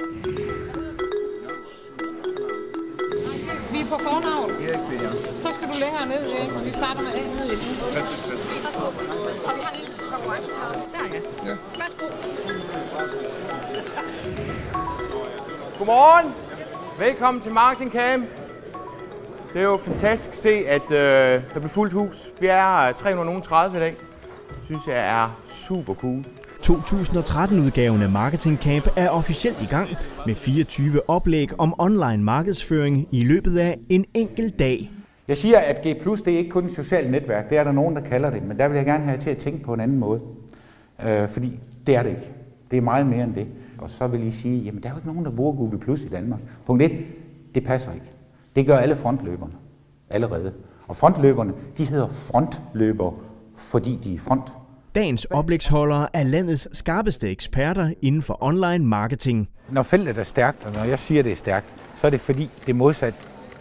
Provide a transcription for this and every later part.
Vi er på fornavn. Så skal du længere ned, James. Vi starter med A ned i den. Værsgo. Og vi har en lille konkurrence her. Der, ja. Værsgo. Godmorgen. Velkommen til Marketing Camp. Det er jo fantastisk at se, at der bliver fuldt hus. Vi er 330 i dag. Det synes jeg er super cool. 2013-udgaven af Marketing Camp er officielt i gang med 24 oplæg om online markedsføring i løbet af en enkelt dag. Jeg siger, at G+, det er ikke kun et socialt netværk. Det er der nogen, der kalder det, men der vil jeg gerne have til at tænke på en anden måde. Fordi det er det ikke. Det er meget mere end det. Og så vil I sige, jamen der er jo ikke nogen, der bruger Google+ i Danmark. Punkt 1, det passer ikke. Det gør alle frontløberne allerede. Og frontløberne, de hedder frontløbere, fordi de er i front. Dagens oplægsholdere er landets skarpeste eksperter inden for online marketing. Når feltet er stærkt, og når jeg siger, det er stærkt, så er det fordi, det er modsat,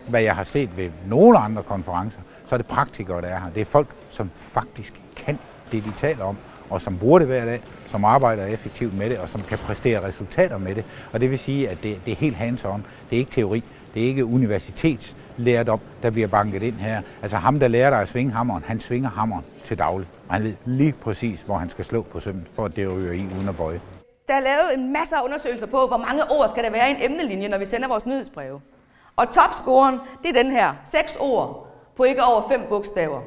hvad jeg har set ved nogle andre konferencer, så er det praktikere, der er her. Det er folk, som faktisk kan det, de taler om, og som bruger det hver dag, som arbejder effektivt med det, og som kan præstere resultater med det. Og det vil sige, at det er helt hands-on. Det er ikke teori. Det er ikke universitetslærdom, der bliver banket ind her. Altså ham, der lærer dig at svinge hammeren, han svinger hammeren til daglig. Og han ved lige præcis, hvor han skal slå på sømmet, for at det ryger i uden at bøje. Der er lavet en masse af undersøgelser på, hvor mange ord skal der være i en emnelinje, når vi sender vores nyhedsbreve. Og topscoren, det er den her. 6 ord på ikke over 5 bogstaver.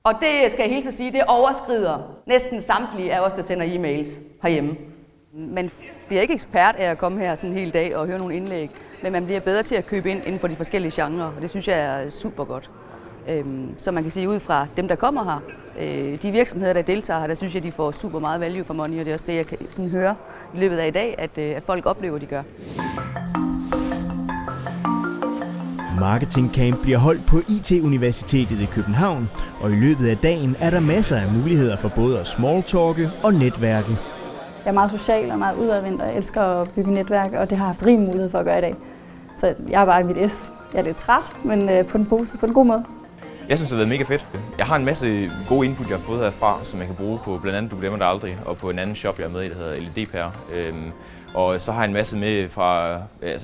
Og det skal jeg hilse at sige, det overskrider næsten samtlige af os, der sender e-mails herhjemme. Man bliver ikke ekspert af at komme her sådan en hel dag og høre nogle indlæg, men man bliver bedre til at købe ind inden for de forskellige genrer, og det synes jeg er super godt. Så man kan sige ud fra dem, der kommer her, de virksomheder, der deltager her, der synes jeg, de får super meget value for money, og det er også det, jeg kan sådan høre i løbet af i dag, at folk oplever, de gør. Marketing Camp bliver holdt på IT-universitetet i København, og i løbet af dagen er der masser af muligheder for både at smalltalke og netværke. Jeg er meget social og meget udadvendt, og jeg elsker at bygge netværk, og det har jeg haft rig mulighed for at gøre i dag. Så jeg er bare i mit S. Jeg er lidt træt, men på en god måde. Jeg synes, det har været mega fedt. Jeg har en masse gode input, jeg har fået herfra, som jeg kan bruge på blandt andet Du Glemmer Det Aldrig, og på en anden shop, jeg er med i, der hedder LED-pærer. Og så har jeg en masse med fra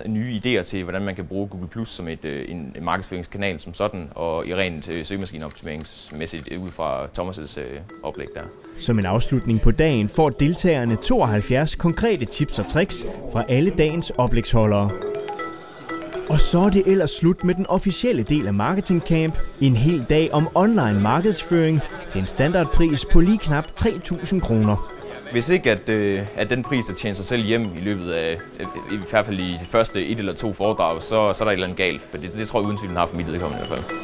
nye idéer til, hvordan man kan bruge Google+ som en markedsføringskanal som sådan, og i rent søgemaskineoptimeringsmæssigt ud fra Thomas' oplæg der. Som en afslutning på dagen får deltagerne 72 konkrete tips og tricks fra alle dagens oplægsholdere. Og så er det ellers slut med den officielle del af Marketing Camp. En hel dag om online markedsføring til en standardpris på lige knap 3.000 kroner. Hvis ikke at den pris, der tjener sig selv hjem i løbet af, i hvert fald i de første 1 eller 2 foredrag, så er der et eller andet galt. For det tror jeg uden tvivl, den har for mit vedkommende i hvert fald.